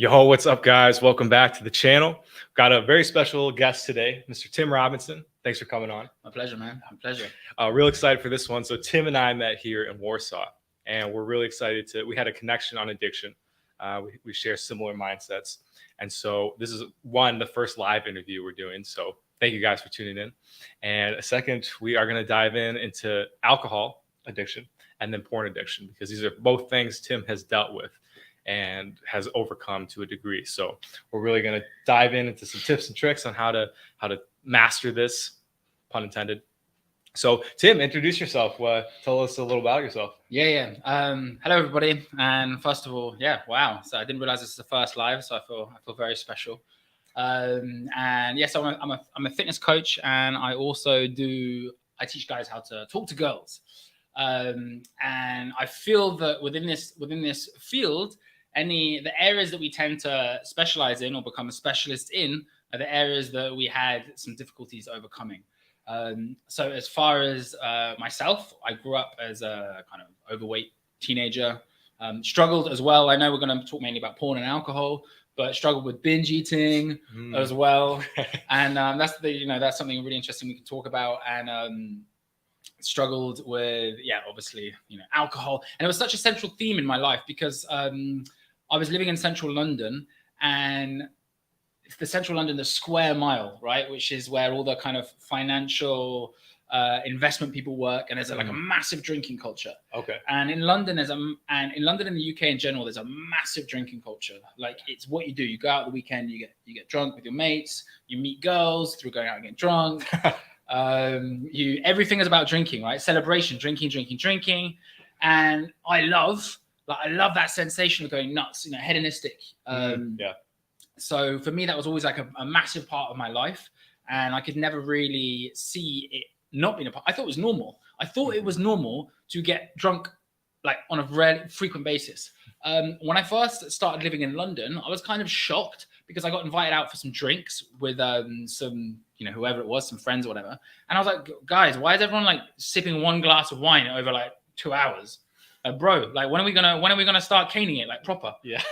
Yo, what's up, guys? Welcome back to the channel. Got a very special guest today, Mr. Tim Robinson. Thanks for coming on. My pleasure, man. My pleasure. Real excited for this one. So Tim and I met here in Warsaw, and we're really excited we had a connection on addiction. We share similar mindsets. And so this is the first live interview we're doing. So thank you guys for tuning in. And a second, we are going to dive into alcohol addiction and then porn addiction, because these are both things Tim has dealt with and has overcome to a degree. So we're really going to dive into some tips and tricks on how to master this, pun intended. So Tim, introduce yourself. Tell us a little about yourself. Yeah. Hello, everybody. And first of all, wow. So I didn't realize this is the first live, so I feel very special. And yes, I'm a fitness coach, and I also I teach guys how to talk to girls. And I feel that within this field, the areas that we tend to specialize in or become a specialist in are the areas that we had some difficulties overcoming. So as far as myself, I grew up as a kind of overweight teenager, struggled as well. I know we're going to talk mainly about porn and alcohol, but struggled with binge eating as well. And that's something really interesting we can talk about. And struggled with, obviously, alcohol. And it was such a central theme in my life because I was living in central London, and the central London, the square mile, right, which is where all the kind of financial investment people work, and there's like a massive drinking culture. Okay. And in London, and in London and the UK in general, there's a massive drinking culture. Like, it's what you do. You go out the weekend, you get drunk with your mates, you meet girls through going out and getting drunk. Everything is about drinking, right? Celebration, drinking. And I love that sensation of going nuts, hedonistic. So for me, that was always like a massive part of my life, and I could never really see it not being a part. I thought it was normal. I thought it was normal to get drunk like on a very frequent basis. When I first started living in London, I was kind of shocked because I got invited out for some drinks with some, whoever it was, some friends or whatever. And I was like, guys, why is everyone like sipping one glass of wine over like 2 hours? Bro, like when are we gonna start caning it like proper? Yeah.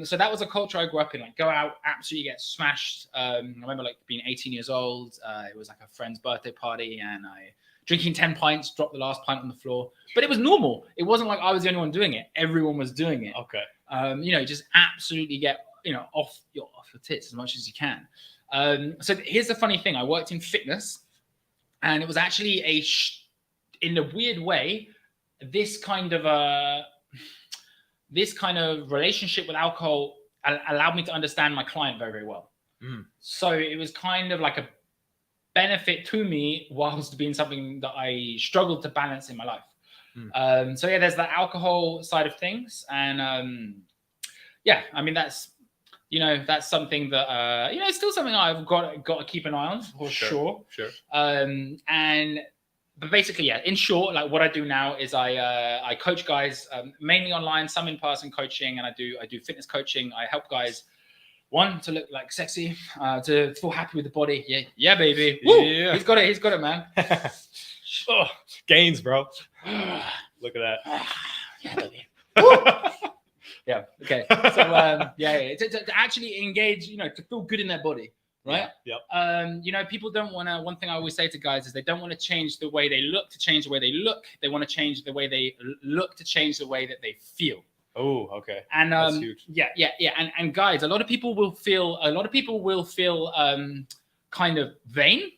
So that was a culture I grew up in. Like, go out, absolutely get smashed. I remember like being 18 years old. It was like a friend's birthday party, and I drinking 10 pints, dropped the last pint on the floor. But it was normal. It wasn't like I was the only one doing it. Everyone was doing it. Okay. Just absolutely get off your tits as much as you can. So here's the funny thing. I worked in fitness, and it was actually in a weird way, this kind of relationship with alcohol allowed me to understand my client very, very well. So it was kind of like a benefit to me whilst being something that I struggled to balance in my life. So there's the alcohol side of things. And I mean, that's something that, it's still something I've got to keep an eye on for sure. But basically, in short, like what I do now is I coach guys, mainly online, some in-person coaching, and I do fitness coaching. I help guys, one, to look like sexy, to feel happy with the body. Yeah, baby. Woo! Yeah. He's got it, man. Gains, bro. Look at that. Yeah, baby. Yeah. Okay. So to actually engage, to feel good in their body. Right. Yep. People don't want to. One thing I always say to guys is they don't want to change the way they look to change the way they look. They want to change the way they look to change the way that they feel. Oh, okay. And that's huge. Yeah. And guys, a lot of people will feel kind of vain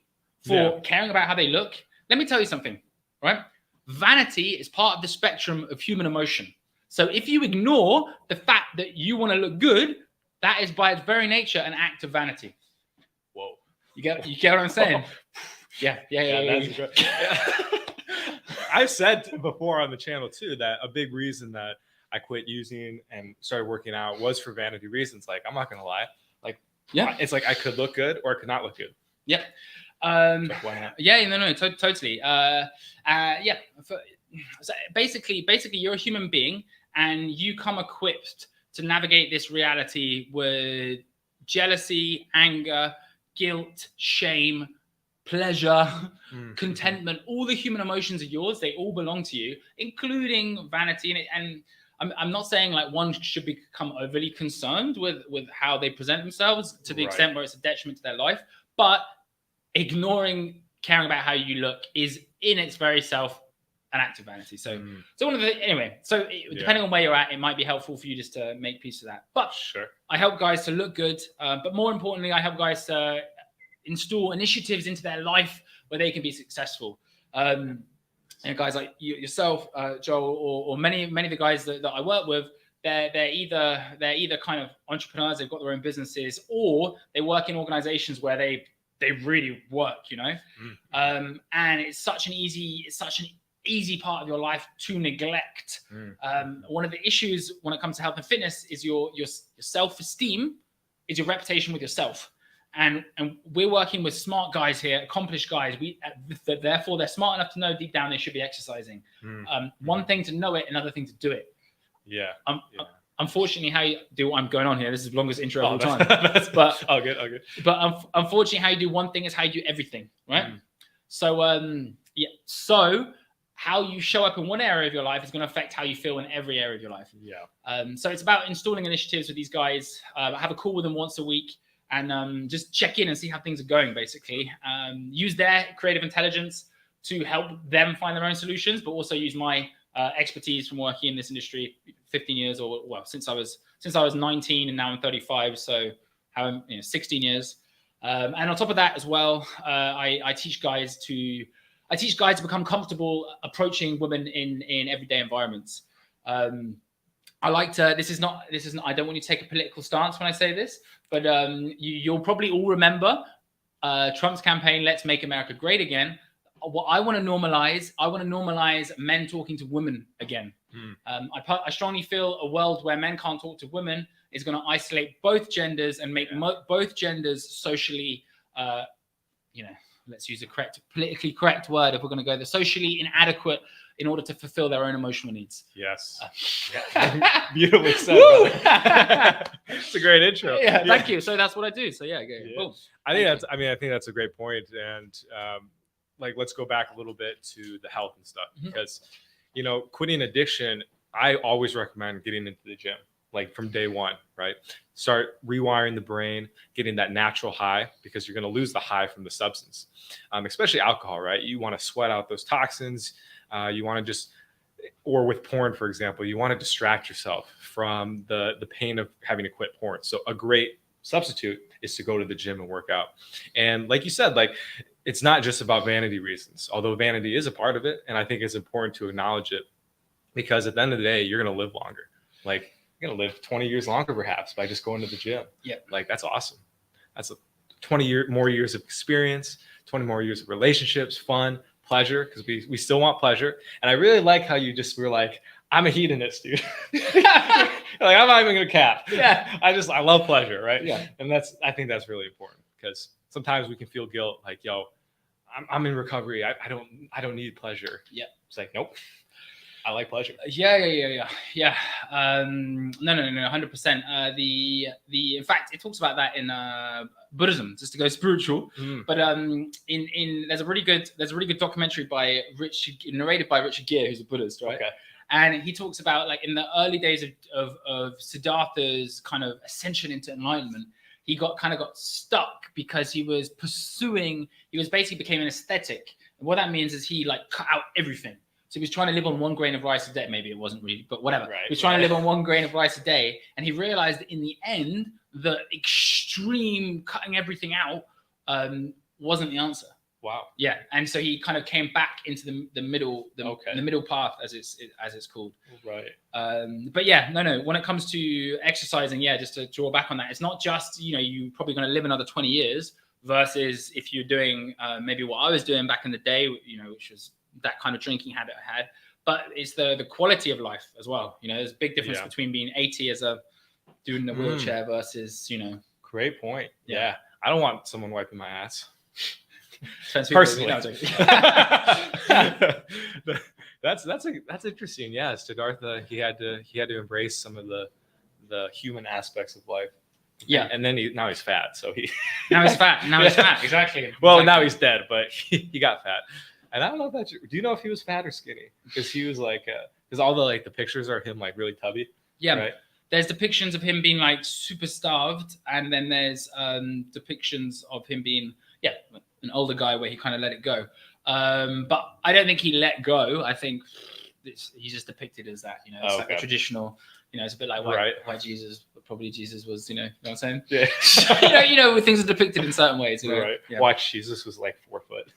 for caring about how they look. Let me tell you something, right? Vanity is part of the spectrum of human emotion. So if you ignore the fact that you want to look good, that is by its very nature an act of vanity. Whoa. You get what I'm saying? Yeah. That's great. I've said before on the channel too that a big reason that I quit using and started working out was for vanity reasons. Like, I'm not gonna lie. Like, it's like I could look good or I could not look good. Yep. Like, why not? Yeah. Totally. So basically, you're a human being, and you come equipped to navigate this reality with jealousy, anger, guilt, shame, pleasure, contentment. All the human emotions are yours. They all belong to you, including vanity. And I'm not saying like one should become overly concerned with how they present themselves to the extent where it's a detriment to their life, but ignoring caring about how you look is in its very self an act of vanity. So one of the anyway. So depending on where you're at, it might be helpful for you just to make peace with that. But I help guys to look good, but more importantly, I help guys to install initiatives into their life where they can be successful. And guys like yourself, Joel, or many of the guys that I work with, they're either kind of entrepreneurs, they've got their own businesses, or they work in organizations where they really work, you know. And it's such an easy part of your life to neglect. One of the issues when it comes to health and fitness is your self-esteem, is your reputation with yourself. And we're working with smart guys here, accomplished guys. Therefore, they're smart enough to know deep down they should be exercising. One thing to know it, another thing to do it. Unfortunately, how you do what I'm going on here, this is the longest intro of all time. But all good. But unfortunately, how you do one thing is how you do everything, right? So So how you show up in one area of your life is going to affect how you feel in every area of your life. So it's about installing initiatives with these guys. I have a call with them once a week. And just check in and see how things are going, basically. Use their creative intelligence to help them find their own solutions, but also use my expertise from working in this industry 15 years, or well, since I was 19 and now I'm 35, so 16 years. And on top of that as well, I teach guys to become comfortable approaching women in everyday environments. I like to. This is not. I don't want you to take a political stance when I say this, but you'll probably all remember Trump's campaign, "Let's Make America Great Again." What I want to normalize men talking to women again. I strongly feel a world where men can't talk to women is going to isolate both genders and make both genders socially, let's use a politically correct word if we're going to go the socially inadequate in order to fulfill their own emotional needs. Yes. Beautifully said. It's a great intro. Thank you. So that's what I do. So boom. I think that's a great point. And let's go back a little bit to the health and stuff, because, quitting addiction, I always recommend getting into the gym, like from day one, right? Start rewiring the brain, getting that natural high, because you're going to lose the high from the substance, especially alcohol, right? You want to sweat out those toxins. You want to or with porn, for example, you want to distract yourself from the pain of having to quit porn. So a great substitute is to go to the gym and work out. And like you said, it's not just about vanity reasons, although vanity is a part of it. And I think it's important to acknowledge it, because at the end of the day, you're going to live longer. You're going to live 20 years longer, perhaps, by just going to the gym. That's awesome. That's 20 more years of experience, 20 more years of relationships, fun, pleasure, because we still want pleasure. And I really like how you just were like, I'm a hedonist, dude. I'm not even gonna cap. I love pleasure, right? And I think that's really important, because sometimes we can feel guilt, like, I'm in recovery, I don't need pleasure. It's like, nope, I like pleasure. No, 100%. In fact, it talks about that in Buddhism, just to go spiritual. But there's a really good documentary narrated by Richard Gere, who's a Buddhist, right? And he talks about, in the early days of Siddhartha's kind of ascension into enlightenment, he got stuck because he basically became an aesthetic. And what that means is he cut out everything. So he was trying to live on 1 grain of rice a day. Maybe it wasn't really, but whatever. He was trying to live on 1 grain of rice a day. And he realized that in the end, the extreme cutting everything out wasn't the answer. Wow. And so he kind of came back into the middle, the middle path, as it's called. Right. But when it comes to exercising, just to draw back on that, it's not just, you're probably going to live another 20 years versus if you're doing maybe what I was doing back in the day, which was that kind of drinking habit I had, but it's the quality of life as well. There's a big difference between being 80 as a dude in a wheelchair versus, Great point. I don't want someone wiping my ass. Personally. That's interesting. Siddhartha, he had to embrace some of the human aspects of life. And then now he's fat, so now he's fat. Exactly. Well, now he's dead, but he got fat. And I don't know if that's. Do you know if he was fat or skinny? Because he was Because all the pictures are him like really tubby. Yeah. Right? There's depictions of him being like super starved, and then there's depictions of him being an older guy where he kind of let it go. But I don't think he let go. I think he's just depicted as that. It's like a traditional. It's a bit like why Jesus, probably Jesus was. You know what I'm saying? Yeah. Where things are depicted in certain ways. Right. Yeah. Watch, Jesus was like 4 foot.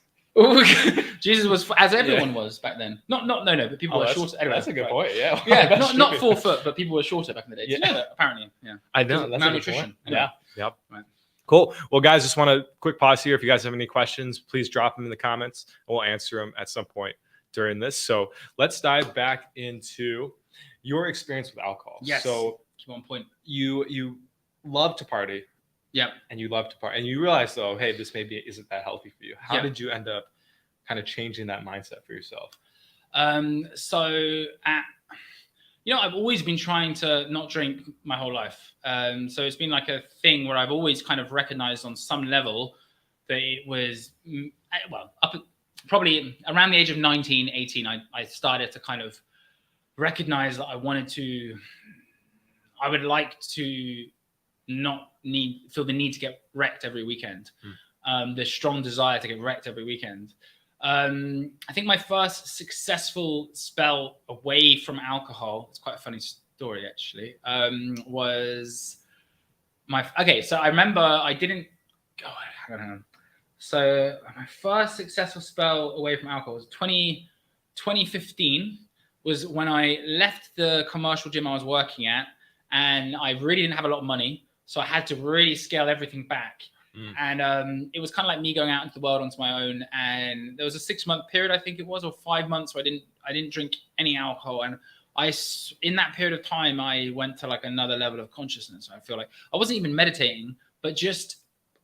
Jesus was, as everyone was back then. No, but people were shorter. Anyway, that's a good point. Yeah. Yeah, not 4 foot, but people were shorter back in the day. Yeah. Do you know that? Apparently, yeah. I know. That's malnutrition. Anyway. Yeah. Yep. Right. Cool. Well, guys, just want to quick pause here. If you guys have any questions, please drop them in the comments. We'll answer them at some point during this. So let's dive back into your experience with alcohol. Yes. So keep on point. You love to party. Yeah. And you love to party. And you realize, though, hey, this maybe isn't that healthy for you. How did you end up kind of changing that mindset for yourself? I've always been trying to not drink my whole life. So it's been like a thing where I've always kind of recognized on some level that it was, probably around the age of 19, 18, I started to kind of recognize that I would like to not feel the need to get wrecked every weekend. The strong desire to get wrecked every weekend. I think my first successful spell away from alcohol, it's quite a funny story actually, was so I remember I didn't go, hang on. So my first successful spell away from alcohol was 2015 was when I left the commercial gym I was working at, and I really didn't have a lot of money. So I had to really scale everything back. And it was kind of like me going out into the world onto my own. And there was a 6-month period, I think it was, or 5 months, where I didn't drink any alcohol. And in that period of time, I went to like another level of consciousness. I feel like I wasn't even meditating, but just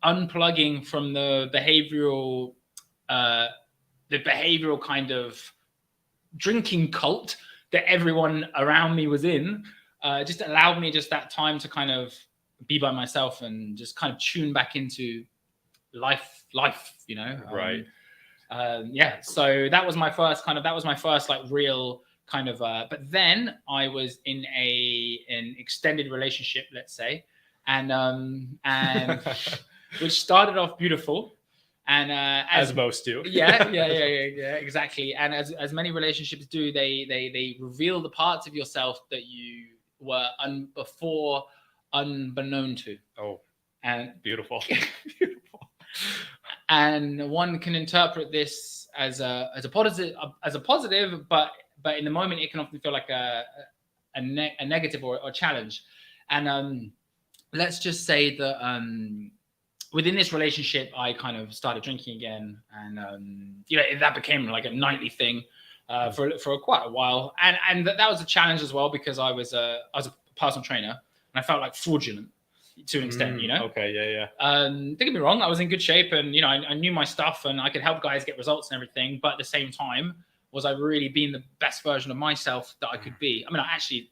unplugging from the behavioral kind of drinking cult that everyone around me was in. Just allowed me just that time to kind of be by myself and just kind of tune back into life, Right. So that was my first like real kind of, but then I was in an extended relationship, let's say, and which started off beautiful. And as most do. yeah, exactly. And as many relationships do, they reveal the parts of yourself that you were before unbeknown to. Oh, and beautiful. And one can interpret this as a positive, but in the moment it can often feel like a negative or a challenge. And let's just say that within this relationship, I kind of started drinking again, and that became like a nightly thing for quite a while, and that was a challenge as well, because I was a personal trainer, and I felt like fraudulent to an extent, Okay, yeah. Don't get me wrong, I was in good shape, and I knew my stuff, and I could help guys get results and everything. But at the same time, was I really being the best version of myself that I could be? I mean,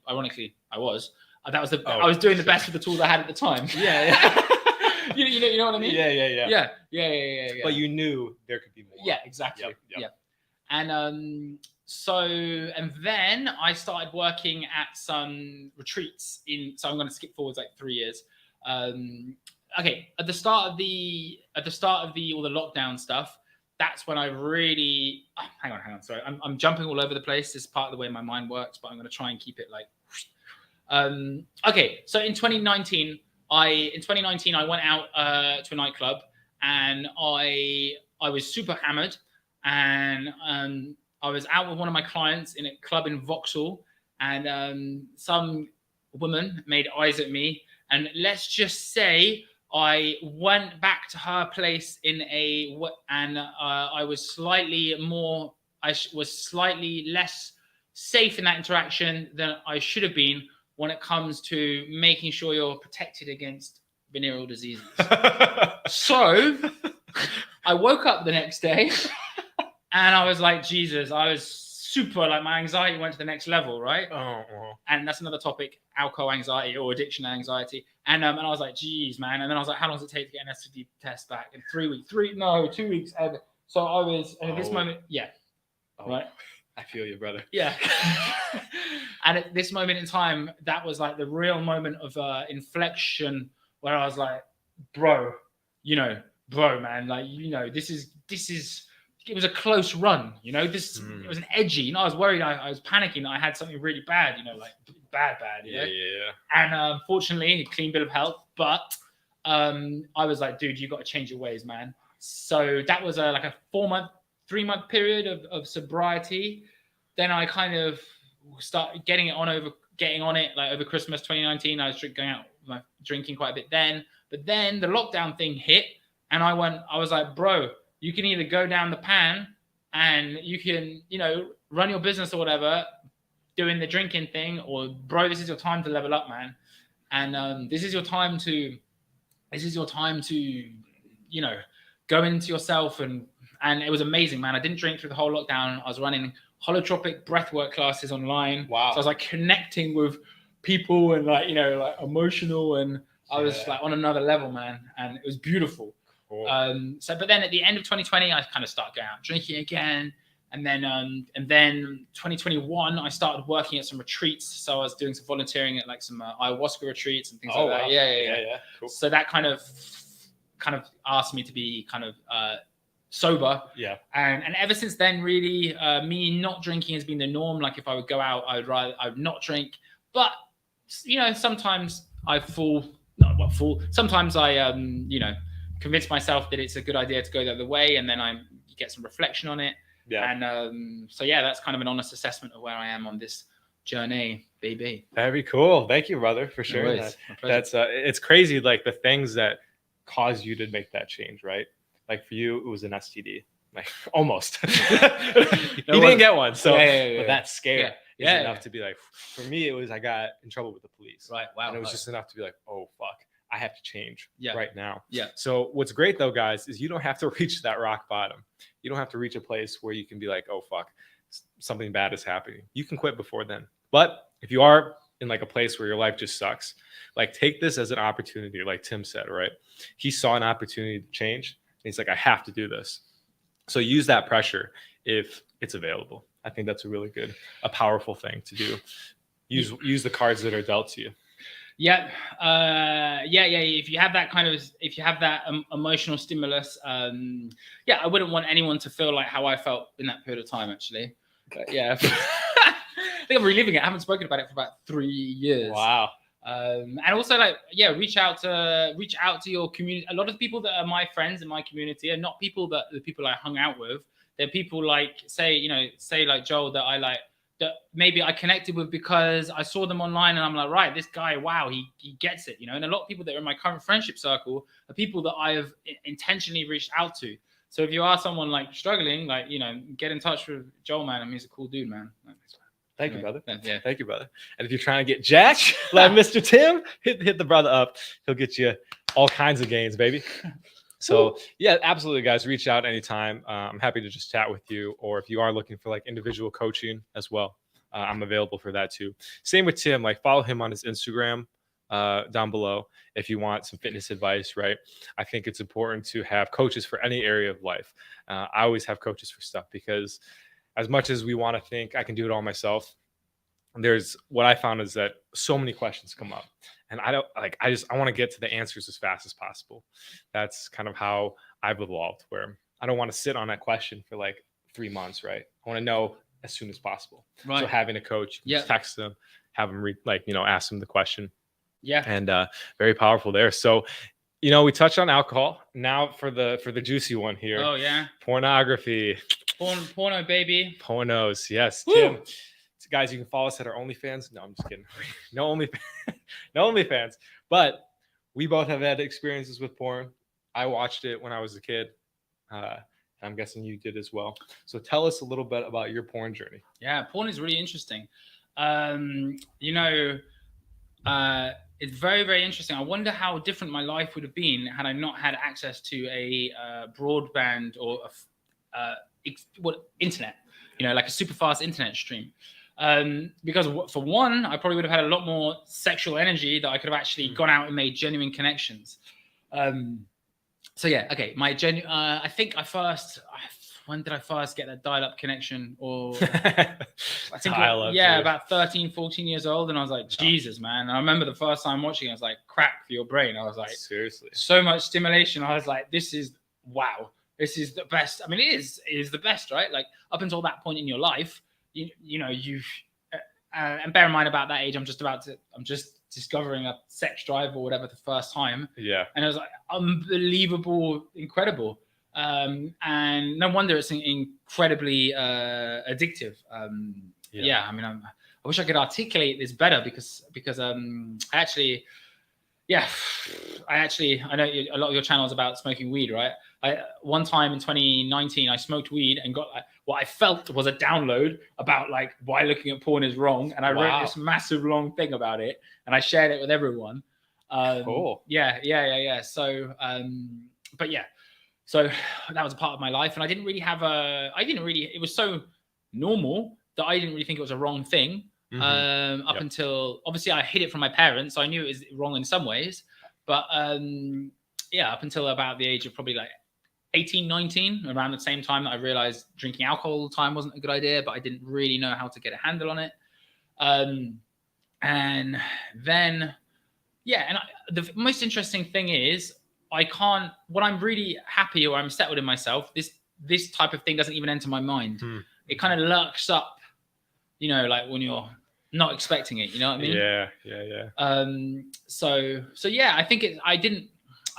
ironically, I was. I was doing the best with the tools I had at the time. Yeah. You know what I mean? Yeah. But you knew there could be more. Yeah, exactly. Yep. Yeah. And then I started working at some retreats so I'm going to skip forwards like 3 years. Okay, at the start of the all the lockdown stuff, that's when I really hang on. Sorry, I'm jumping all over the place. This is part of the way my mind works, but I'm going to try and keep it like. Okay, so in 2019, I went out to a nightclub, and I was super hammered, and I was out with one of my clients in a club in Vauxhall, and some woman made eyes at me, and let's just say I went back to her place and I was slightly less safe in that interaction than I should have been when it comes to making sure you're protected against venereal diseases. So I woke up the next day and I was like, Jesus, I was super, like my anxiety went to the next level, right? Oh. And that's another topic, alcohol anxiety or addiction anxiety. And I was like, geez, man. And then I was like, how long does it take to get an STD test back? In 3 weeks? 2 weeks. And so I was, at this moment, right? I feel you, brother. Yeah. And at this moment in time, that was like the real moment of inflection where I was like, bro, man, like, this is, it was a close run, it was an edgy, I was worried, I was panicking that I had something really bad, like bad, Yeah. And fortunately, clean bill of health, but I was like, dude, you got to change your ways, man. So that was like a 3-month period of sobriety. Then I kind of started getting on it like over Christmas 2019. I was drinking quite a bit then, but then the lockdown thing hit, and I was like, bro, you can either go down the pan and you can, run your business or whatever, doing the drinking thing, or bro, this is your time to level up, man. And this is your time to, go into yourself. And it was amazing, man. I didn't drink through the whole lockdown. I was running holotropic breathwork classes online. Wow. So I was like connecting with people and like emotional, and I was like on another level, man. And it was beautiful. Cool. But then at the end of 2020, I kind of started going out drinking again. And then 2021, I started working at some retreats. So I was doing some volunteering at like some ayahuasca retreats and things like that. Wow. Yeah. Cool. So that kind of asked me to be kind of sober. Yeah. And ever since then, really, me not drinking has been the norm. Like if I would go out, I would not drink. But sometimes I sometimes I convince myself that it's a good idea to go the other way, and then I get some reflection on it. Yeah. And so yeah, that's kind of an honest assessment of where I am on this journey, baby. Very cool. Thank you, brother, for sharing that. That's it's crazy, like the things that cause you to make that change, right? Like for you, it was an STD, like almost. He didn't get one, so but that scare is enough to be like. For me, it was I got in trouble with the police. Right. Wow. And it was just enough to be like, oh fuck, I have to change right now. Yeah. So what's great though, guys, is you don't have to reach that rock bottom. You don't have to reach a place where you can be like, oh fuck, something bad is happening. You can quit before then. But if you are in like a place where your life just sucks, like take this as an opportunity, like Tim said, right? He saw an opportunity to change. And he's like, I have to do this. So use that pressure if it's available. I think that's a powerful thing to do. Use the cards that are dealt to you. Yeah. If you have that emotional stimulus, I wouldn't want anyone to feel like how I felt in that period of time, actually. But yeah. I think I'm reliving it. I haven't spoken about it for about 3 years. Wow. And also reach out to your community. A lot of the people that are my friends in my community are not the people I hung out with. They're people like say like Joel that maybe I connected with because I saw them online and I'm like, right, this guy, wow, he gets it, And a lot of people that are in my current friendship circle are people that I have intentionally reached out to. So if you are someone like struggling, like, get in touch with Joel, man. I mean, he's a cool dude, man. Thank you, brother. Yeah. Thank you, brother. And if you're trying to get jacked like Mr. Tim, hit the brother up. He'll get you all kinds of gains, baby. So yeah, absolutely, guys. Reach out anytime. I'm happy to just chat with you. Or if you are looking for like individual coaching as well, I'm available for that too. Same with Tim. Like follow him on his Instagram down below if you want some fitness advice, right? I think it's important to have coaches for any area of life. I always have coaches for stuff because as much as we want to think I can do it all myself, what I found is that so many questions come up and I want to get to the answers as fast as possible. That's kind of how I've evolved, where I don't want to sit on that question for like 3 months, right? I want to know as soon as possible. Right. So having a coach, you can just text them, have them ask them the question. Yeah. And very powerful there. So, we touched on alcohol. Now for the juicy one here. Oh yeah. Pornography. Porno, baby. Pornos, yes. Woo! Tim. So guys, you can follow us at our OnlyFans. No, I'm just kidding. No OnlyFans. But we both have had experiences with porn. I watched it when I was a kid. I'm guessing you did as well. So tell us a little bit about your porn journey. Yeah, porn is really interesting. It's very, very interesting. I wonder how different my life would have been had I not had access to a broadband or internet, like a super fast internet stream. Because for one, I probably would have had a lot more sexual energy that I could have actually gone out and made genuine connections. So yeah, okay. I think when did I first get that dial-up connection? Or I think, Dial-up, about 13, 14 years old. And I was like, Jesus, man. And I remember the first time watching it, I was like, crack for your brain. I was like, seriously, so much stimulation. I was like, this is, wow, this is the best. I mean, it is the best, right? Like up until that point in your life, you know, you've, and bear in mind about that age, I'm just discovering a sex drive or whatever the first time. Yeah. And it was like unbelievable, incredible. And no wonder it's incredibly addictive. I mean, I wish I could articulate this better because I know a lot of your channel is about smoking weed, right? One time in 2019, I smoked weed and got what I felt was a download about like why looking at porn is wrong, and I wrote this massive long thing about it, and I shared it with everyone. Cool. Yeah. So, but yeah, so that was a part of my life, and I didn't really have it was so normal that I didn't really think it was a wrong thing. Up until obviously I hid it from my parents, so I knew it was wrong in some ways, but up until about the age of probably like 18, 19, around the same time that I realized drinking alcohol all the time wasn't a good idea, but I didn't really know how to get a handle on it. And then the most interesting thing is when I'm really happy or I'm settled in myself, this type of thing doesn't even enter my mind. It kind of lurks up, you know, like when you're not expecting it, you know what I mean? Yeah. So yeah, I think I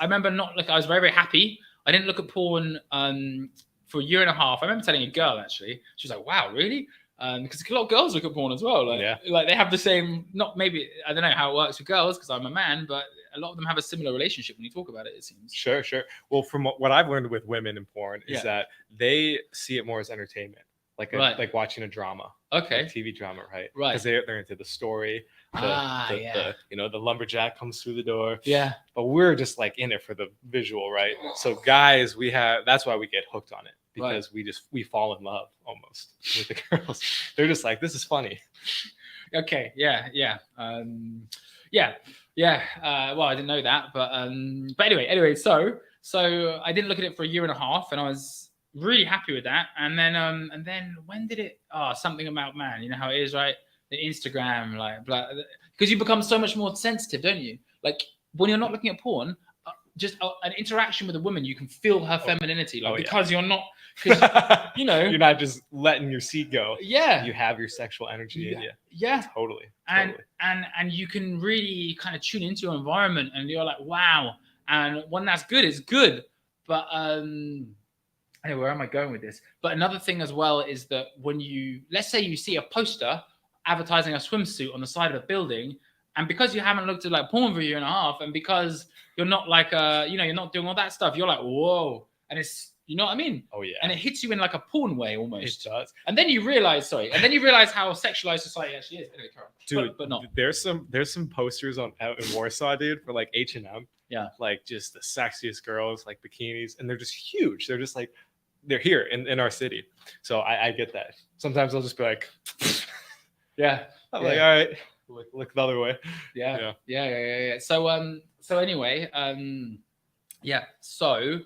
remember I was very, very happy. I didn't look at porn for a year and a half. I remember telling a girl, actually, she was like, wow, really? Because a lot of girls look at porn as well. Like they have the same, I don't know how it works with girls because I'm a man, but a lot of them have a similar relationship when you talk about it seems. Sure. Well, from what I've learned with women in porn is that they see it more as entertainment. Like watching a drama, like TV drama, right? Because they're into the story. The lumberjack comes through the door. Yeah. But we're just like in it for the visual, right? So guys, that's why we get hooked on it because we fall in love almost with the girls. They're just like, this is funny. Okay. Yeah. Well, I didn't know that, but anyway, so I didn't look at it for a year and a half, and I was really happy with that. And then when did it? Something about, man, you know how it is, right? The Instagram, like, because you become so much more sensitive, don't you? Like when you're not looking at porn, just an interaction with a woman, you can feel her femininity, because you're not, you know, you're not just letting your seed go. Yeah, you have your sexual energy in you. Yeah, totally. And you can really kind of tune into your environment, and you're like, wow. And when that's good, it's good. But anyway, where am I going with this? But another thing as well is that when let's say you see a poster advertising a swimsuit on the side of a building, and because you haven't looked at like porn for a year and a half, and because you're not like you're not doing all that stuff, you're like, whoa. And it's, you know what I mean? Oh yeah. And it hits you in like a porn way almost. It does. And then you realize how sexualized society actually is. Anyway, dude, but not. There's some posters out in Warsaw, dude, for like H&M. Yeah. Like just the sexiest girls, like bikinis, and they're just huge. They're just like, they're here in our city. So I get that. Sometimes I'll just be like, like, all right, look the other way. Yeah. So anyway, So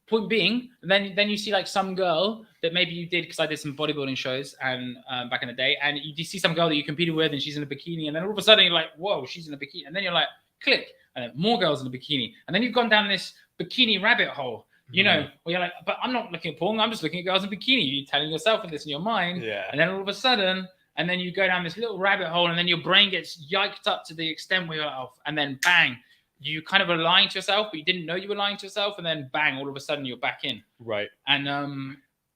point being, then you see like some girl that maybe you did, because I did some bodybuilding shows and back in the day, and you see some girl that you competed with, and she's in a bikini, and then all of a sudden you're like, whoa, she's in a bikini, and then you're like, click, and then more girls in a bikini, and then you've gone down this bikini rabbit hole. You know, where you're like, but I'm not looking at porn. I'm just looking at girls in bikini. You're telling yourself this in your mind. Yeah. And then all of a sudden, and then you go down this little rabbit hole, and then your brain gets yiked up to the extent where you're like, oh, and then bang, you kind of are lying to yourself, but you didn't know you were lying to yourself. And then bang, all of a sudden you're back in. Right. And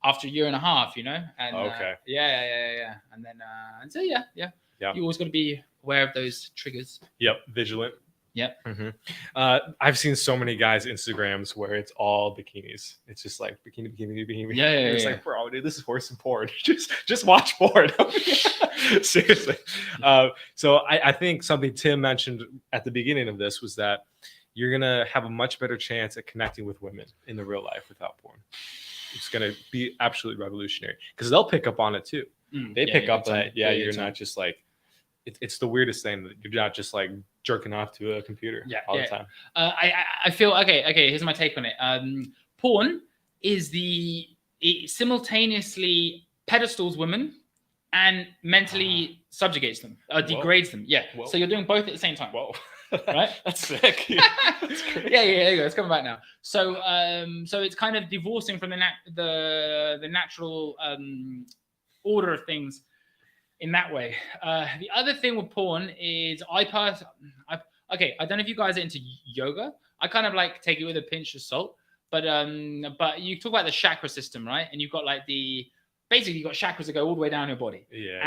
after a year and a half, you know. And okay. Yeah. And then and so yeah. You always got to be aware of those triggers. Yep. Vigilant. Yep. Mm-hmm. I've seen so many guys' Instagrams where it's all bikinis. It's just like bikini. Yeah. It's like, bro, dude, this is worse than porn. just watch porn. Seriously. So I think something Tim mentioned at the beginning of this was that you're gonna have a much better chance at connecting with women in the real life without porn. It's gonna be absolutely revolutionary because they'll pick up on it too. They pick up that you're not just like. It's the weirdest thing that you're not just like jerking off to a computer all the time. I feel okay. Here's my take on it. Porn is the it simultaneously pedestals women and mentally subjugates them, degrades them. Yeah. Whoa. So you're doing both at the same time. Whoa. Right? That's sick. That's crazy. Yeah, there you go. It's coming back now. So, so it's kind of divorcing from the natural order of things in that way. The other thing with porn is I don't know if you guys are into yoga. I kind of like take it with a pinch of salt, but you talk about the chakra system, right? And you've got like basically you've got chakras that go all the way down your body. Yeah.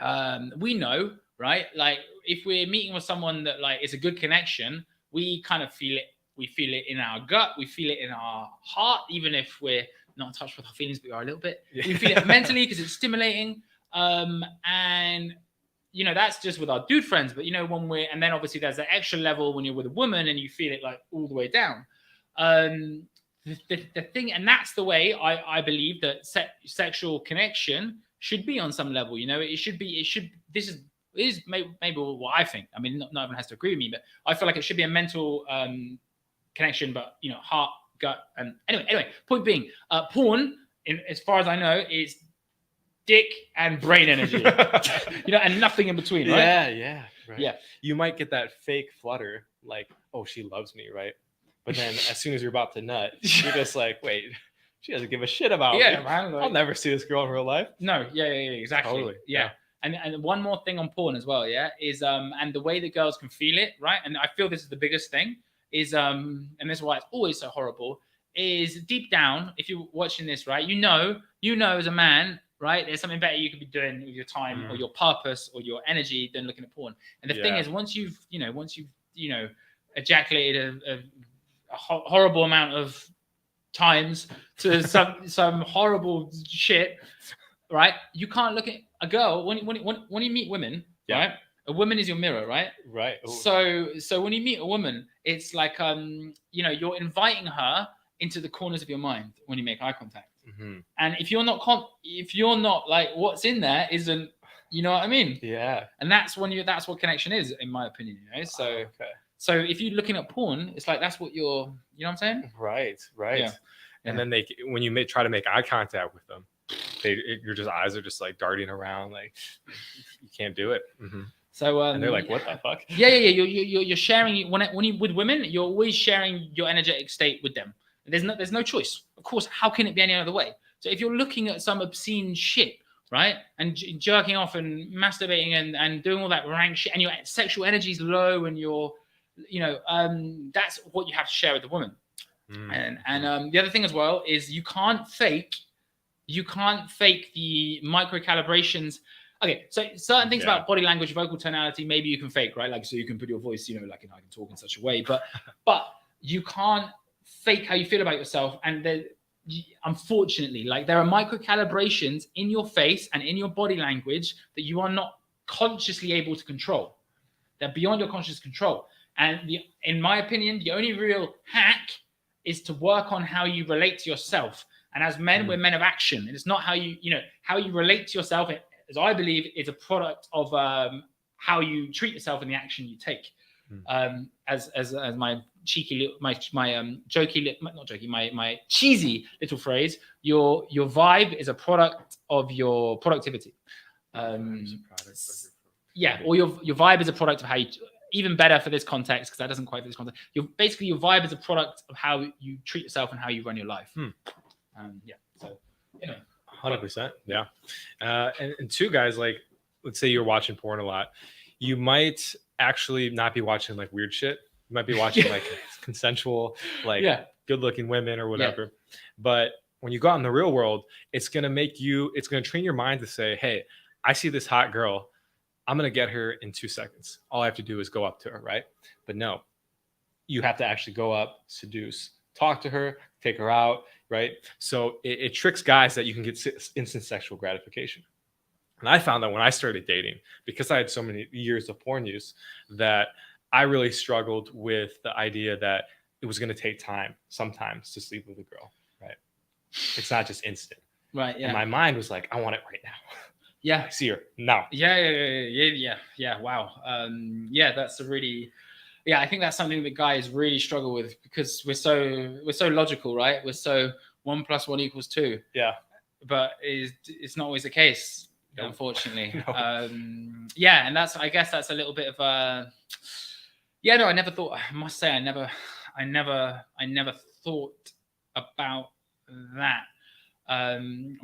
And we know, right? Like if we're meeting with someone that like is a good connection, we kind of feel it. We feel it in our gut. We feel it in our heart, even if we're not in touch with our feelings, but we are a little bit. Yeah. We feel it mentally because it's stimulating. And you know, that's just with our dude friends. But you know, and then obviously there's that extra level when you're with a woman and you feel it like all the way down. The thing, and that's the way I believe that sexual connection should be on some level. You know, this is maybe what I think. I mean, not everyone has to agree with me, but I feel like it should be a mental connection, but you know, heart, gut, and anyway. Point being, porn, as far as I know, is dick and brain energy, you know, and nothing in between, right? Yeah, right. Yeah. You might get that fake flutter, like, oh, she loves me, right? But then as soon as you're about to nut, you're just like, wait, she doesn't give a shit about me. Man, I'll never see this girl in real life. No, yeah, exactly. Totally. Yeah. And one more thing on porn as well, is and the way that girls can feel it, right? And I feel this is the biggest thing, is and this is why it's always so horrible, is deep down, if you're watching this, right, you know as a man, right, there's something better you could be doing with your time or your purpose or your energy than looking at porn. And the thing is, once you've ejaculated a horrible amount of times to some horrible shit, right? You can't look at a girl when you meet women, right? A woman is your mirror, right? Right. Ooh. So when you meet a woman, it's like you're inviting her into the corners of your mind when you make eye contact. Mm-hmm. And if you're not like, what's in there isn't, you know what I mean? Yeah. And that's what connection is, in my opinion. You know, so okay. So if you're looking at porn, it's like that's what you know what I'm saying? Right. Yeah. And then when you try to make eye contact with them, your eyes are just like darting around, like you can't do it. Mm-hmm. So and they're like, what the fuck? Yeah. You're sharing when you with women, you're always sharing your energetic state with them. There's no choice. Of course, how can it be any other way? So if you're looking at some obscene shit, right, and jerking off and masturbating and doing all that rank shit, and your sexual energy is low, and that's what you have to share with the woman. And the other thing as well is you can't fake the micro calibrations. Okay, so certain things about body language, vocal tonality, maybe you can fake, right? Like, so you can put your voice, you know, like, I can talk in such a way, but you can't fake how you feel about yourself. And unfortunately, like, there are micro calibrations in your face and in your body language that you are not consciously able to control. They're beyond your conscious control. And in my opinion, the only real hack is to work on how you relate to yourself. And as men, we're men of action. And it's not how you relate to yourself, as I believe, is a product of how you treat yourself and the action you take. As my cheeky, my cheesy little phrase, your vibe is a product of your productivity. Or your vibe is a product of how you. Even better for this context, because that doesn't quite fit this context. Your vibe is a product of how you treat yourself and how you run your life. So 100%. Yeah. And two guys, like, let's say you're watching porn a lot, you might actually not be watching like weird shit. You might be watching like consensual, like good-looking women or whatever. But when you go out in the real world, it's going to train your mind to say, hey, I see this hot girl. I'm going to get her in 2 seconds. All I have to do is go up to her, right? But no, you have to actually go up, seduce, talk to her, take her out, right? So it tricks guys that you can get instant sexual gratification. And I found that when I started dating, because I had so many years of porn use, that I really struggled with the idea that it was going to take time sometimes to sleep with a girl, right? It's not just instant. Right, yeah. And my mind was like, I want it right now. Yeah, I see her now. Yeah. Wow. That's a really, I think that's something that guys really struggle with, because we're so logical, right? We're so 1 + 1 = 2. Yeah. But it's not always the case, unfortunately. No. And I guess that's a little bit of a. No, I never thought. I must say, I never thought about that.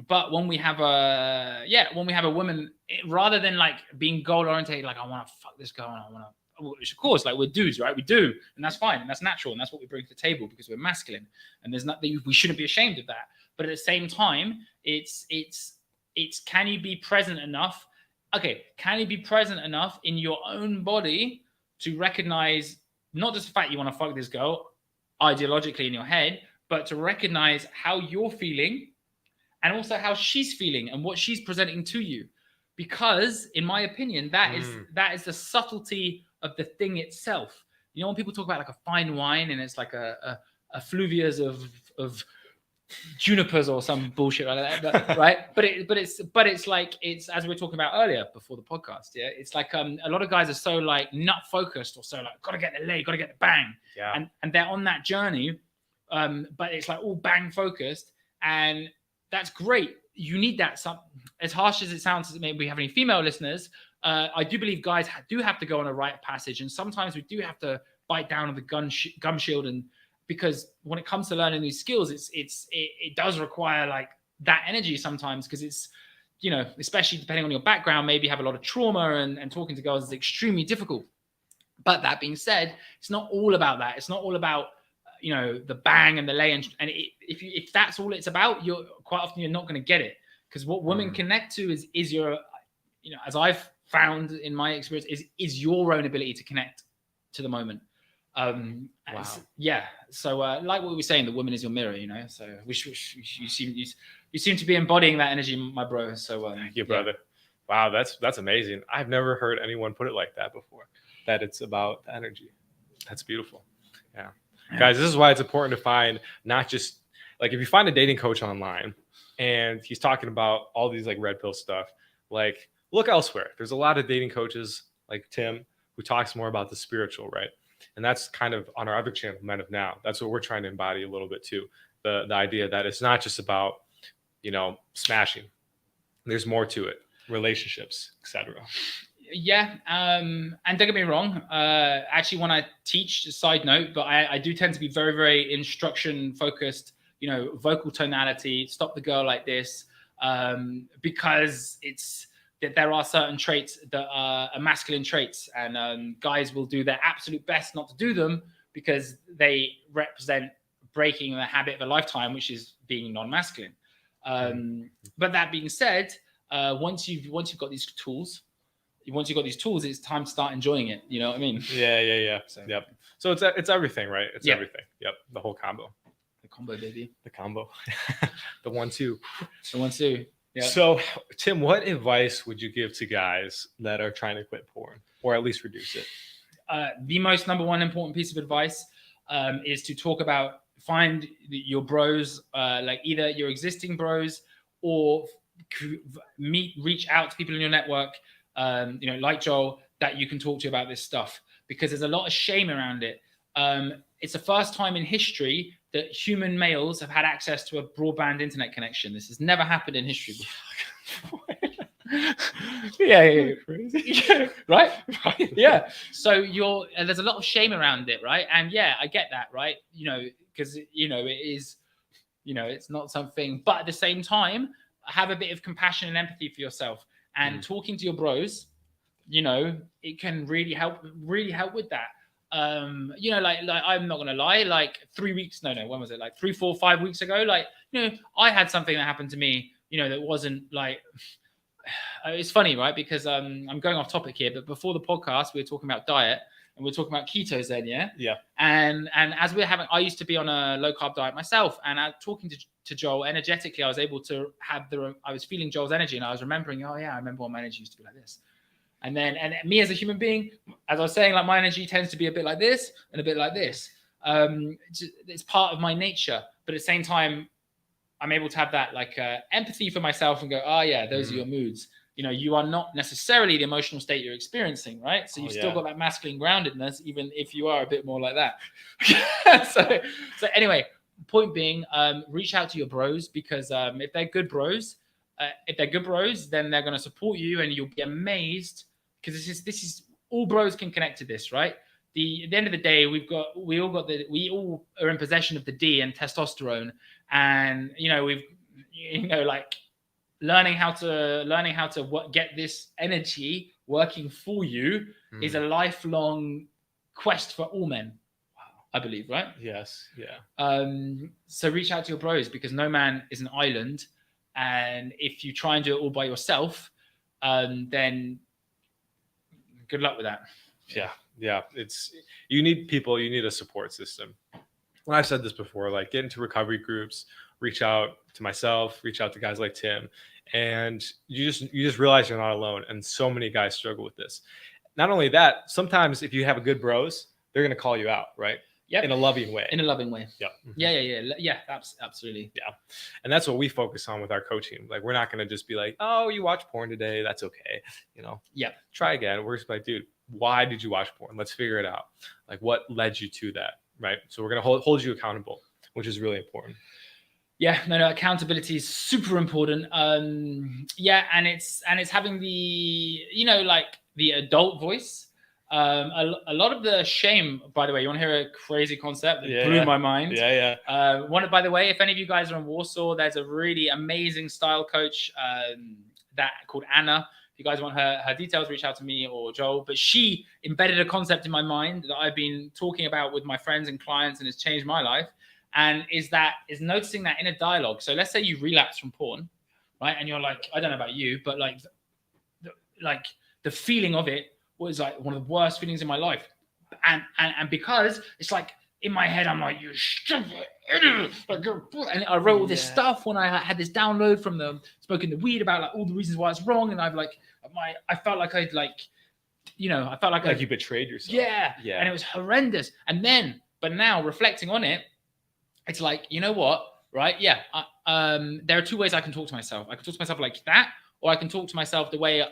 But when we have a woman, rather than like being goal oriented, like I want to fuck this girl, and I want to, which of course, like we're dudes, right? We do, and that's fine, and that's natural, and that's what we bring to the table because we're masculine, and there's nothing, we shouldn't be ashamed of that. But at the same time, it's can you be present enough? Okay, can you be present enough in your own body to recognize not just the fact you want to fuck this girl ideologically in your head, but to recognize how you're feeling and also how she's feeling and what she's presenting to you. Because in my opinion, that is the subtlety of the thing itself. You know, when people talk about like a fine wine and it's like a fluvias of junipers or some bullshit like that, but, right? But it's like, it's, as we were talking about earlier before the podcast, yeah, it's like a lot of guys are so like nut focused, or so like gotta get the lay, gotta get the bang, and they're on that journey, but it's like all bang focused, and that's great. You need that. Some, as harsh as it sounds, maybe we have any female listeners, I do believe guys do have to go on a rite of passage, and sometimes we do have to bite down on the gum shield, and because when it comes to learning these skills, it does require like that energy sometimes, because it's, you know, especially depending on your background, maybe you have a lot of trauma, and talking to girls is extremely difficult. But that being said, it's not all about that. It's not all about, you know, the bang and the lay, and if that's all it's about, you're quite often you're not going to get it, because what women connect to is your, you know, as I've found in my experience, is your own ability to connect to the moment. Wow. So like what we were saying, the woman is your mirror, you know. So you seem to be embodying that energy, my bro. So thank you, brother. Wow, that's amazing. I've never heard anyone put it like that before. That it's about the energy. That's beautiful. Yeah. Guys, this is why it's important to find, not just like, if you find a dating coach online and he's talking about all these like red pill stuff, like look elsewhere. There's a lot of dating coaches like Tim who talks more about the spiritual, right? And that's kind of on our other channel, Men of Now. That's what we're trying to embody a little bit too. The idea that it's not just about, you know, smashing. There's more to it, relationships, etc. Yeah, and don't get me wrong. Actually, when I teach, side note, but I do tend to be very, very instruction focused. You know, vocal tonality, stop the girl like this, because it's that there are certain traits that are masculine traits, and guys will do their absolute best not to do them because they represent breaking the habit of a lifetime, which is being non-masculine. But that being said, once you've got these tools, it's time to start enjoying it. You know what I mean? Yeah. So, yep. So it's everything, right? It's everything. Yep. The whole combo. The combo, baby. The combo. The 1-2. The 1-2. Yeah. So, Tim, what advice would you give to guys that are trying to quit porn, or at least reduce it? The most number one important piece of advice is to talk about, find your bros, like either your existing bros, or reach out to people in your network, you know, like Joel, that you can talk to about this stuff, because there's a lot of shame around it. It's the first time in history that human males have had access to a broadband internet connection. This has never happened in history before. Yeah. Crazy. Right? Yeah. So there's a lot of shame around it, right? And yeah, I get that, right? You know, because, you know, it is, you know, it's not something, but at the same time, have a bit of compassion and empathy for yourself, and talking to your bros, you know, it can really help with that. You know, like I'm not gonna lie, like 3 weeks, when was it? Like 3, 4, 5 weeks ago, like, you know, I had something that happened to me, you know, that wasn't like, it's funny, right? Because I'm going off topic here, but before the podcast, we were talking about diet, and we were talking about ketos then, yeah? Yeah. And as we're having, I used to be on a low carb diet myself, and talking to Joel energetically, I was able to have I was feeling Joel's energy, and I was remembering, oh yeah, I remember when my energy used to be like this. And me as a human being, as I was saying, like my energy tends to be a bit like this and a bit like this. It's part of my nature, but at the same time, I'm able to have that like empathy for myself and go, oh yeah, those are your moods. You know, you are not necessarily the emotional state you're experiencing, right? So you've still got that masculine groundedness, even if you are a bit more like that. so anyway, point being, reach out to your bros, because if they're good bros, then they're going to support you, and you'll be amazed, because this is all bros can connect to this, right? At the end of the day, we all are in possession of the D and testosterone, and like learning how to get this energy working for you is a lifelong quest for all men, I believe, right? Yes. Yeah. So reach out to your bros, because no man is an island, and if you try and do it all by yourself, then good luck with that. Yeah. You need people. You need a support system. And I've said this before, like, get into recovery groups, reach out to myself, reach out to guys like Tim, and you just realize you're not alone. And so many guys struggle with this. Not only that, sometimes if you have a good bros, they're going to call you out, right? Yeah, in a loving way. Yeah. Mm-hmm. Yeah. Absolutely. Yeah, and that's what we focus on with our coaching. Like, we're not going to just be like, oh, you watch porn today, that's okay. Yeah. Try again. We're just like, dude, why did you watch porn? Let's figure it out. Like, what led you to that, right? So we're going to hold you accountable, which is really important. Yeah, no, accountability is super important. Yeah, and it's having the the adult voice. A lot of the shame, by the way, you want to hear a crazy concept that blew my mind? Yeah. By the way, if any of you guys are in Warsaw, there's a really amazing style coach that called Anna. If you guys want her details, reach out to me or Joel. But she embedded a concept in my mind that I've been talking about with my friends and clients, and it's changed my life. And is noticing that inner dialogue. So let's say you relapse from porn, right? And you're like, I don't know about you, but like the feeling of it was like one of the worst feelings in my life. And because it's like in my head, I'm like, you stupid idiot. And I wrote all this stuff when I had this download from the smoking the weed about like all the reasons why it's wrong. And I've like, I felt like I'd like, I felt like you betrayed yourself. Yeah. And it was horrendous. But now reflecting on it, it's like, you know what, right? Yeah. There are two ways I can talk to myself. I can talk to myself like that, or I can talk to myself the way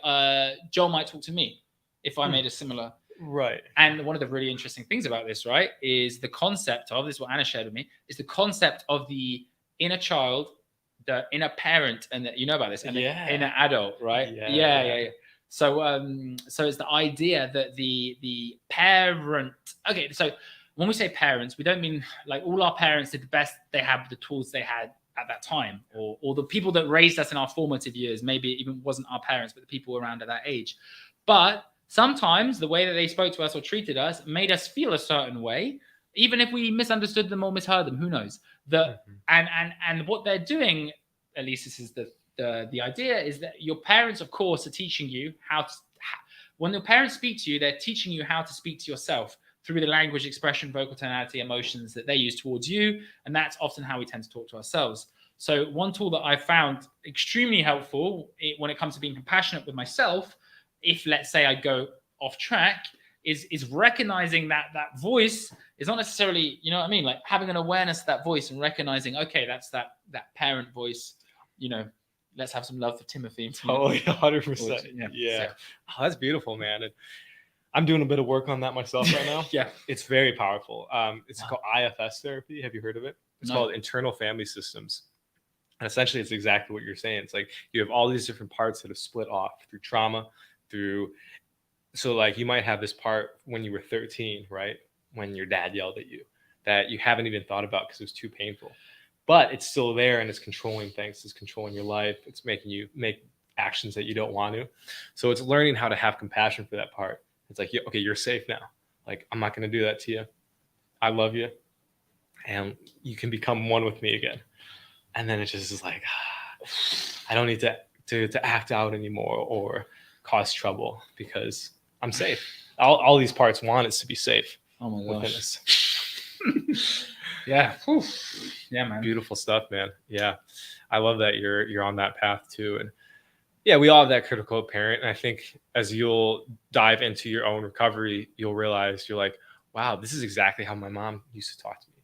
Joel might talk to me if I made a similar. Right. And one of the really interesting things about this, right, is the concept of, this is what Anna shared with me, is the concept of the inner child, the inner parent, and you know about this, and the inner adult, right? Yeah. So it's the idea that the parent, okay, so when we say parents, we don't mean like all our parents did the best they had with the tools they had at that time, or the people that raised us in our formative years, maybe it even wasn't our parents, but the people around at that age. But sometimes the way that they spoke to us or treated us made us feel a certain way, even if we misunderstood them or misheard them, who knows? And what they're doing, at least this is the idea, is that your parents, of course, are teaching you when your parents speak to you, they're teaching you how to speak to yourself through the language, expression, vocal tonality, emotions that they use towards you. And that's often how we tend to talk to ourselves. So one tool that I found extremely helpful when it comes to being compassionate with myself, if let's say I go off track, is recognizing that voice is not necessarily, you know what I mean? Like having an awareness of that voice and recognizing, okay, that's that parent voice, let's have some love for Timothy. Totally, 100%. Yeah. Oh, that's beautiful, man. And I'm doing a bit of work on that myself right now. Yeah. It's very powerful. It's called IFS therapy. Have you heard of it? It's called internal family systems. And essentially, it's exactly what you're saying. It's like you have all these different parts that have split off through trauma, so like you might have this part when you were 13, right? When your dad yelled at you that you haven't even thought about because it was too painful. But it's still there and it's controlling things. It's controlling your life. It's making you make actions that you don't want to. So it's learning how to have compassion for that part. It's like, okay, you're safe now. Like, I'm not going to do that to you. I love you. And you can become one with me again. And then it just is like, I don't need to act out anymore or cause trouble because I'm safe. All these parts want is to be safe. Oh my gosh. Yeah. Whew. Yeah, man. Beautiful stuff, man. Yeah. I love that you're on that path too. And yeah, we all have that critical parent. And I think as you'll dive into your own recovery, you'll realize you're like, wow, this is exactly how my mom used to talk to me.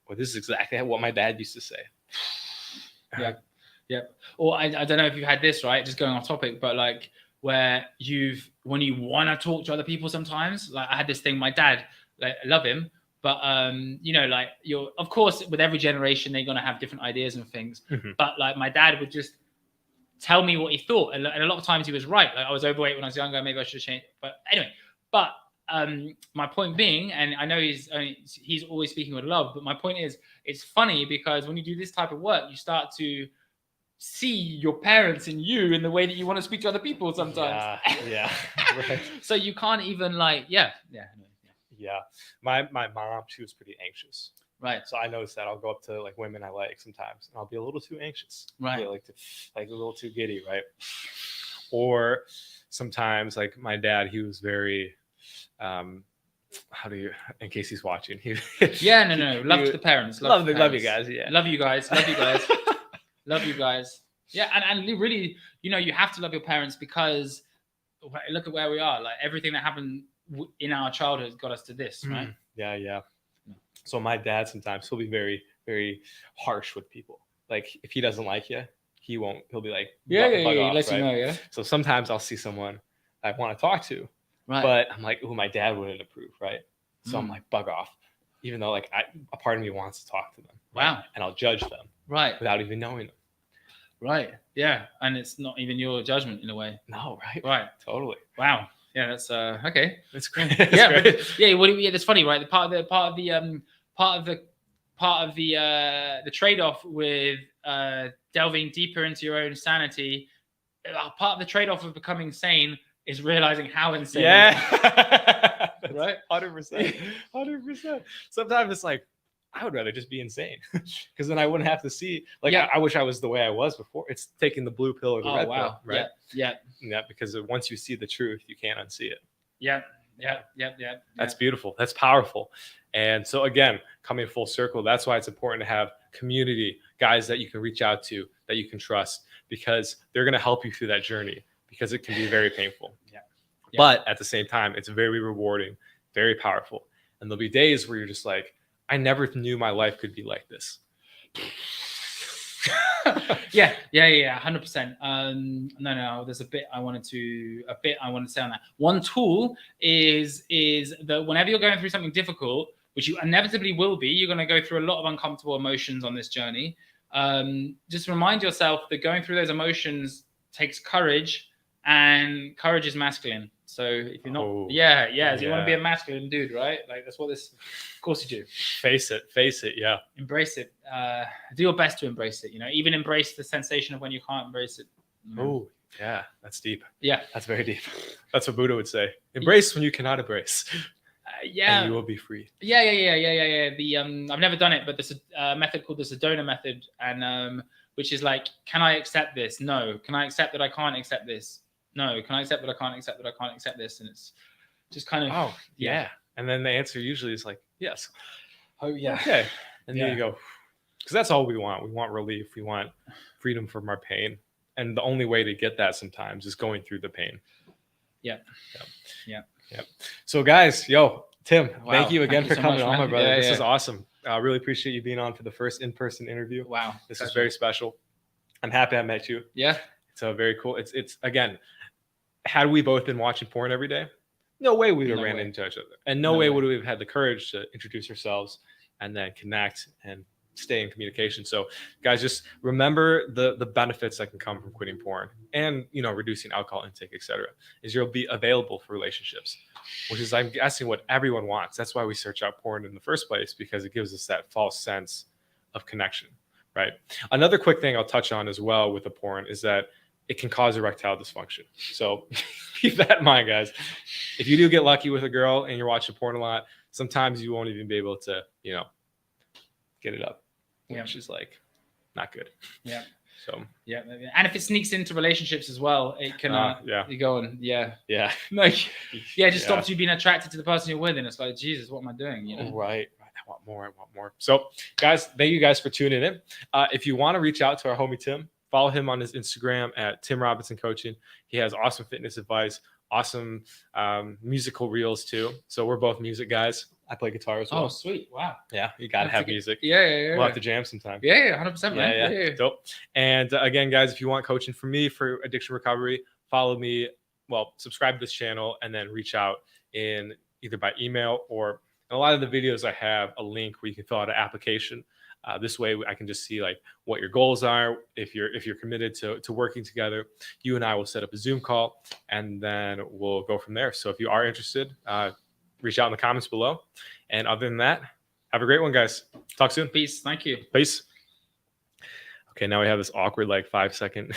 Or this is exactly what my dad used to say. Yeah. Yeah. Or I don't know if you've had this, right? Just going off topic, but like where when you want to talk to other people sometimes, like I had this thing, my dad, like I love him, But you know, like of course, with every generation, they're gonna have different ideas and things. Mhm. But like my dad would just tell me what he thought, and a lot of times he was right. Like I was overweight when I was younger, maybe I should change. But anyway, my point being, and I know he's always speaking with love, but my point is, it's funny because when you do this type of work, you start to see your parents in you in the way that you want to speak to other people sometimes. Yeah. Right. So you can't even like, yeah. Yeah. My mom, she was pretty anxious. Right. So I noticed that I'll go up to like women I like sometimes, and I'll be a little too anxious. Right. Like a little too giddy, right? Or sometimes like my dad, he was very in case he's watching, yeah, no. Love to the parents. Love you guys. Yeah. Love you guys. Love you guys. Yeah, and really, you know, you have to love your parents because look at where we are. Like everything that happened in our childhood got us to this, right? Yeah. So my dad sometimes he'll be very, very harsh with people. Like if he doesn't like you, he'll be like, bug off, let right? you know, yeah. So sometimes I'll see someone I want to talk to, right. but I'm like, my dad wouldn't approve, right? So I'm like, bug off, even though like a part of me wants to talk to them. Right? Wow. And I'll judge them, right, without even knowing them. Right. Yeah, and it's not even your judgment in a way. No, right? Right. Totally. Wow. Yeah, that's okay. That's great. Yeah, great. That's funny, right? Part of the trade-off with delving deeper into your own sanity, part of the trade-off of becoming sane is realizing how insane. Yeah. Right. 100%. Sometimes it's like, I would rather just be insane because then I wouldn't have to see. Like, I wish I was the way I was before. It's taking the blue pill or the red pill, right? Yeah. Because once you see the truth, you can't unsee it. Yeah. That's beautiful. That's powerful. And so again, coming full circle, that's why it's important to have community, guys that you can reach out to, that you can trust, because they're going to help you through that journey, because it can be very painful. Yeah. But at the same time, it's very rewarding, very powerful. And there'll be days where you're just like, I never knew my life could be like this. yeah, 100%. No. There's a bit I wanted to say on that. One tool is that whenever you're going through something difficult, which you inevitably will be, you're going to go through a lot of uncomfortable emotions on this journey. Just remind yourself that going through those emotions takes courage, and courage is masculine. So if you're not, so you want to be a masculine dude, right? Like that's what this, of course you do. Face it, yeah. Embrace it. Do your best to embrace it. You know, even embrace the sensation of when you can't embrace it. Oh, yeah, that's deep. Yeah, that's very deep. That's what Buddha would say. Embrace when you cannot embrace. And you will be free. Yeah. I've never done it, but there's a method called the Sedona method, and which is like, can I accept this? No. Can I accept that I can't accept this? No. Can I accept that I can't accept that I can't accept this? And it's just kind of And then the answer usually is like, yes. Oh yeah. Okay. And there you go. Because that's all we want. We want relief. We want freedom from our pain. And the only way to get that sometimes is going through the pain. Yeah. So guys, Tim, thank you again for coming on, my brother. This is awesome. I really appreciate you being on for the first in-person interview. Wow. This is very special. I'm happy I met you. Yeah. It's very cool. It's again, had we both been watching porn every day, no way we would have ran into each other. And no way would we have had the courage to introduce ourselves and then connect and stay in communication. So guys, just remember the benefits that can come from quitting porn and, reducing alcohol intake, etc. is you'll be available for relationships, which is, I'm guessing, what everyone wants. That's why we search out porn in the first place, because it gives us that false sense of connection, right? Another quick thing I'll touch on as well with the porn is that it can cause erectile dysfunction. So keep that in mind, guys. If you do get lucky with a girl and you're watching porn a lot, sometimes you won't even be able to, get it up, which is like not good. Yeah. So and if it sneaks into relationships as well, it can you go and just stops you being attracted to the person you're with, and it's like, Jesus, what am I doing? Right. I want more. So guys, thank you guys for tuning in. If you want to reach out to our homie Tim, follow him on his Instagram at Tim Robinson Coaching. He has awesome fitness advice, awesome musical reels too. So we're both music guys. I play guitar as well. Oh, sweet. Wow. Yeah, you got to have music. Yeah. We'll have to jam sometime. Yeah, 100%, man. Yeah. Dope. And again, guys, if you want coaching from me for addiction recovery, follow me. Well, subscribe to this channel and then reach out in either by email or And a lot of the videos I have a link where you can fill out an application. This way I can just see like what your goals are. If you're committed to working together, you and I will set up a Zoom call, and then we'll go from there. So if you are interested, reach out in the comments below. And other than that, have a great one, guys. Talk soon. Peace. Thank you. Peace. Okay, now we have this awkward like 5-second